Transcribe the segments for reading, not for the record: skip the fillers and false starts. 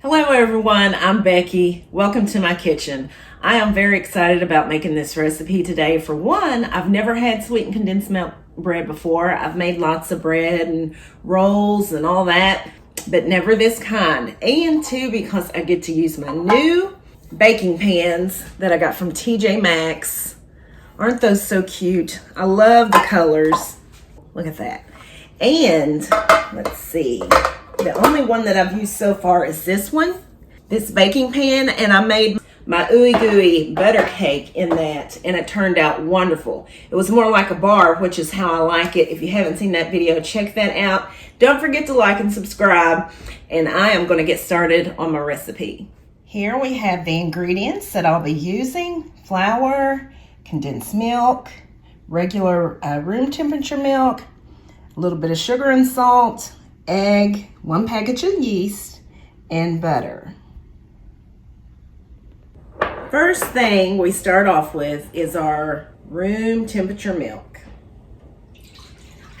Hello everyone, I'm Becky. Welcome to my kitchen. I am very excited about making this recipe today. For one, I've never had sweetened condensed milk bread before. I've made lots of bread and rolls and all that, but never this kind. And two, because I get to use my new baking pans that I got from TJ Maxx. Aren't those so cute? I love the colors. Look at that. And let's see. The only one that I've used so far is this one, this baking pan, and I made my Ooey Gooey butter cake in that, and it turned out wonderful. It was more like a bar, which is how I like it. If you haven't seen that video, check that out. Don't forget to like and subscribe, and I am going to get started on my recipe. Here we have the ingredients that I'll be using: flour, condensed milk, regular room temperature milk, a little bit of sugar and salt, egg, 1 package of yeast, and butter. First thing we start off with is our room temperature milk.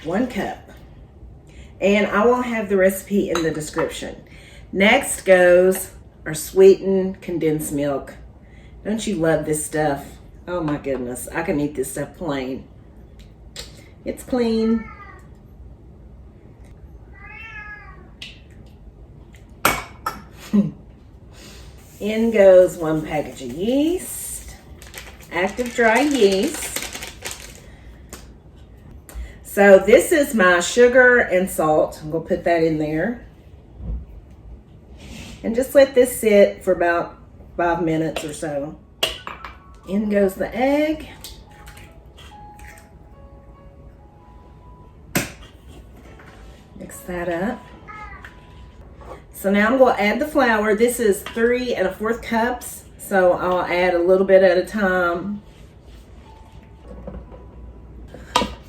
1 cup. And I will have the recipe in the description. Next goes our sweetened condensed milk. Don't you love this stuff? Oh my goodness, I can eat this stuff plain. It's clean. In goes 1 package of yeast, active dry yeast. So this is my sugar and salt. I'm going to put that in there. And just let this sit for about 5 minutes or so. In goes the egg. Mix that up. So now I'm going to add the flour. This is 3 1/4 cups, so I'll add a little bit at a time.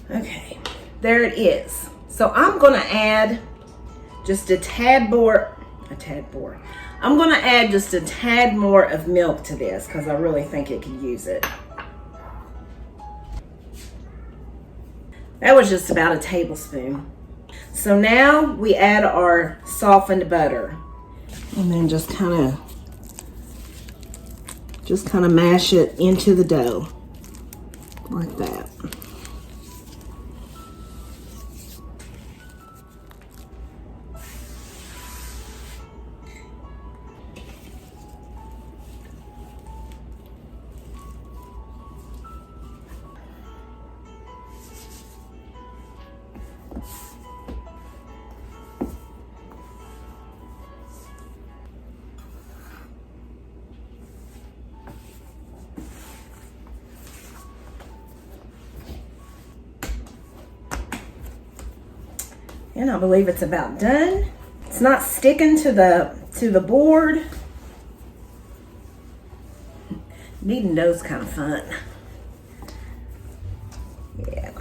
Okay, there it is. So I'm going to add just a tad more. I'm going to add just a tad more of milk to this because I really think it could use it. That was just about a tablespoon. So now we add our softened butter, and then just kind of mash it into the dough like that. And I believe it's about done. It's not sticking to the board. Kneading dough's kind of fun. Yeah.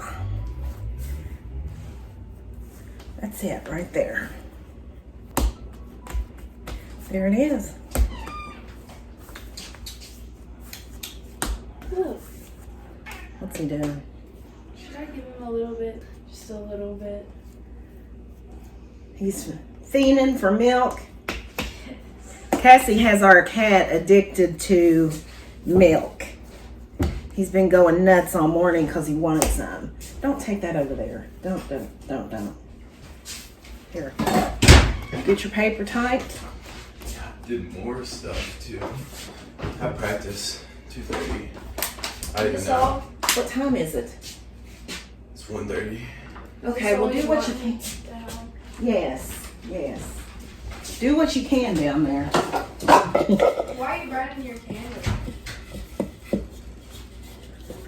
That's it right there. There it is. Ooh. What's he doing? Should I give him a little bit? Just a little bit. He's fiending for milk. Cassie has our cat addicted to milk. He's been going nuts all morning because he wanted some. Don't take that over there. Don't. Here. Get your paper tight. I did more stuff too. I practice 2:30. I didn't know. What time is it? It's 1:30. Okay, well do what you can. Yes. Do what you can down there. Why are you burning your candle?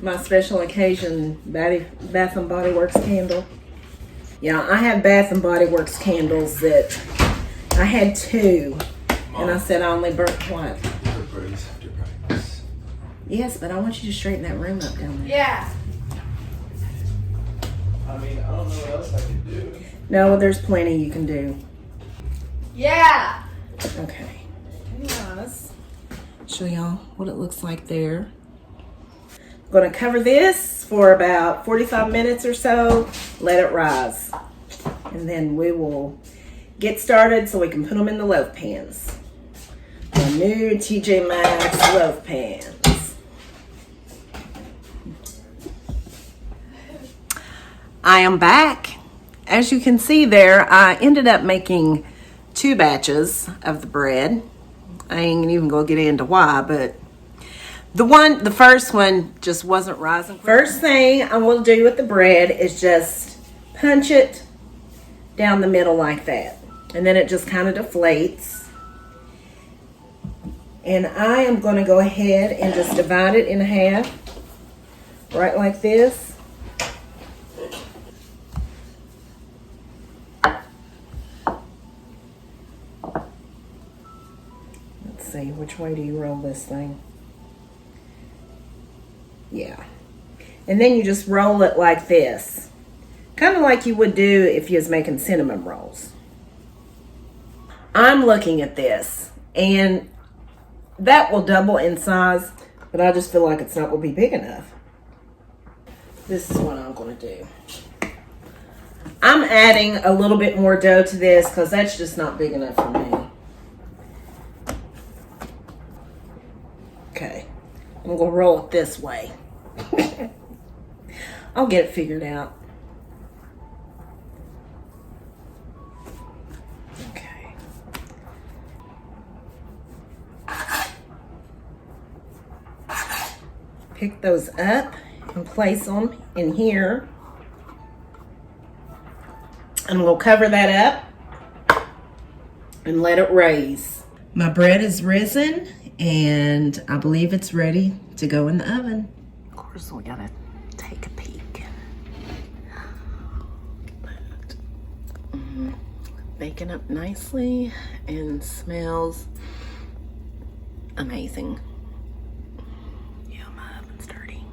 My special occasion Bath and Body Works candle. Yeah, I have Bath and Body Works candles that I had 2, and I said I only burnt one. Everybody's after practice. Yes, but I want you to straighten that room up down there. Yeah. I mean, I don't know what else I can do. No, there's plenty you can do. Yeah. Okay. Guys, show y'all what it looks like there. I'm going to cover this for about 45 minutes or so. Let it rise. And then we will get started so we can put them in the loaf pans. my new TJ Maxx loaf pans. I am back. As you can see there, I ended up making 2 batches of the bread. I ain't even gonna get into why, but the first one just wasn't rising. First thing I will do with the bread is just punch it down the middle like that. And then it just kind of deflates. And I am going to go ahead and just divide it in half, right like this. Let's see, which way do you roll this thing? Yeah. And then you just roll it like this. Kind of like you would do if you was making cinnamon rolls. I'm looking at this, and that will double in size, but I just feel like it's not going to be big enough. This is what I'm going to do. I'm adding a little bit more dough to this because that's just not big enough for me. Okay. I'm going to roll it this way. I'll get it figured out. Okay. Pick those up and place them in here. And we'll cover that up and let it raise. My bread is risen and I believe it's ready to go in the oven. Of course, we gotta take a peek. Baking up nicely and smells amazing. Yeah, my oven's dirty.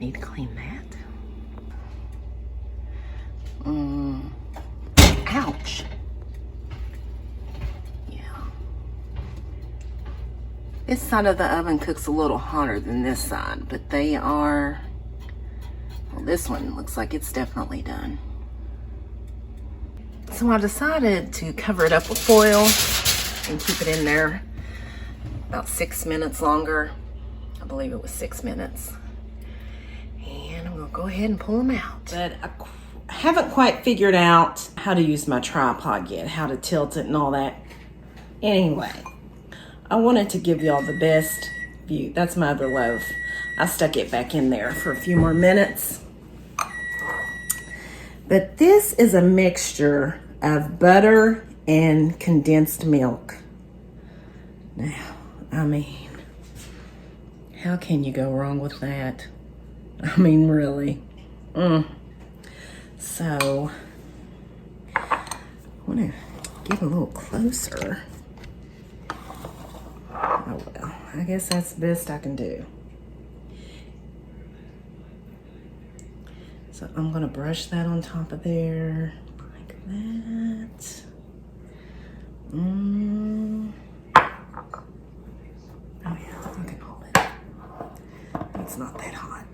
Need to clean that. Ouch. Yeah. This side of the oven cooks a little hotter than this side, but they are, well, this one looks like it's definitely done. So I decided to cover it up with foil and keep it in there about 6 minutes longer. I believe it was 6 minutes. And I'm gonna go ahead and pull them out. But I haven't quite figured out how to use my tripod yet, how to tilt it and all that. Anyway, I wanted to give y'all the best view. That's my other loaf. I stuck it back in there for a few more minutes. But this is a mixture of butter and condensed milk. Now, I mean, how can you go wrong with that? I mean, really. So, I want to get a little closer. Oh well, I guess that's the best I can do. So I'm gonna brush that on top of there, like that. Oh yeah, I can hold it. It's not that hot.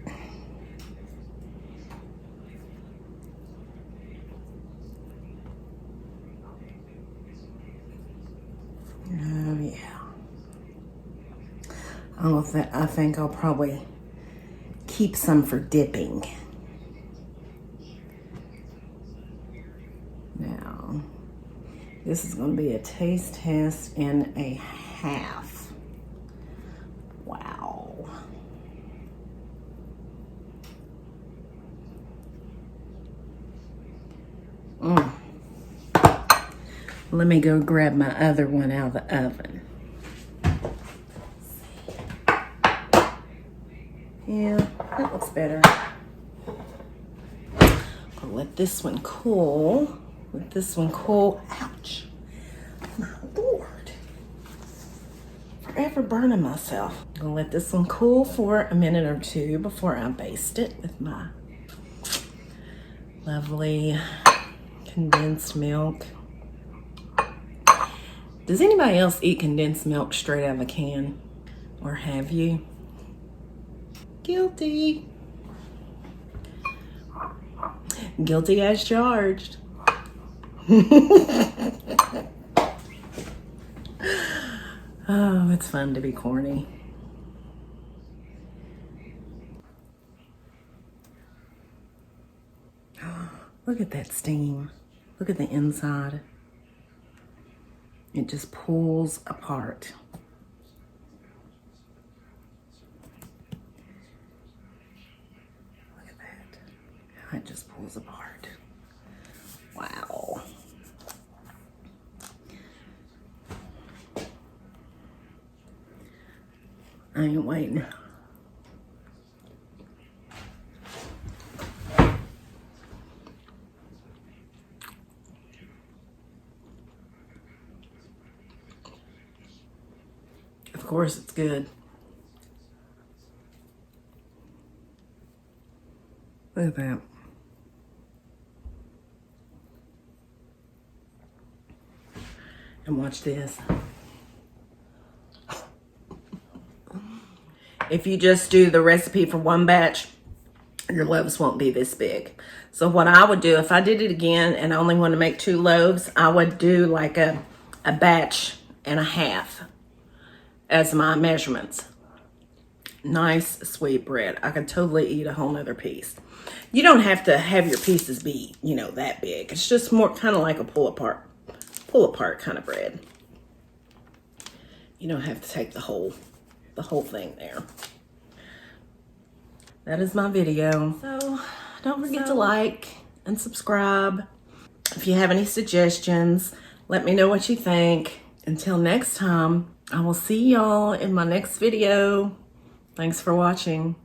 Oh yeah. I think I'll probably keep some for dipping. Now, this is going to be a taste test and a half. Wow. Let me go grab my other one out of the oven. Yeah, that looks better. I'll let this one cool. Let this one cool. Ouch. My Lord. Forever burning myself. I'm gonna let this one cool for a minute or two before I baste it with my lovely condensed milk. Does anybody else eat condensed milk straight out of a can? Or have you? Guilty. Guilty as charged. Oh, it's fun to be corny. Look at that steam. Look at the inside. It just pulls apart. Look at that. It just pulls apart. Wow. I ain't waiting. Of course it's good. Look at that. And watch this. If you just do the recipe for one batch, your loaves won't be this big. So what I would do, if I did it again and I only want to make 2 loaves, I would do like a batch and a half as my measurements. Nice sweet bread. I could totally eat a whole nother piece. You don't have to have your pieces be, you know, that big. It's just more kind of like a pull apart kind of bread. You don't have to take the whole thing there. That is my video. So don't forget to like and subscribe. If you have any suggestions, let me know what you think. Until next time, I will see y'all in my next video. Thanks for watching.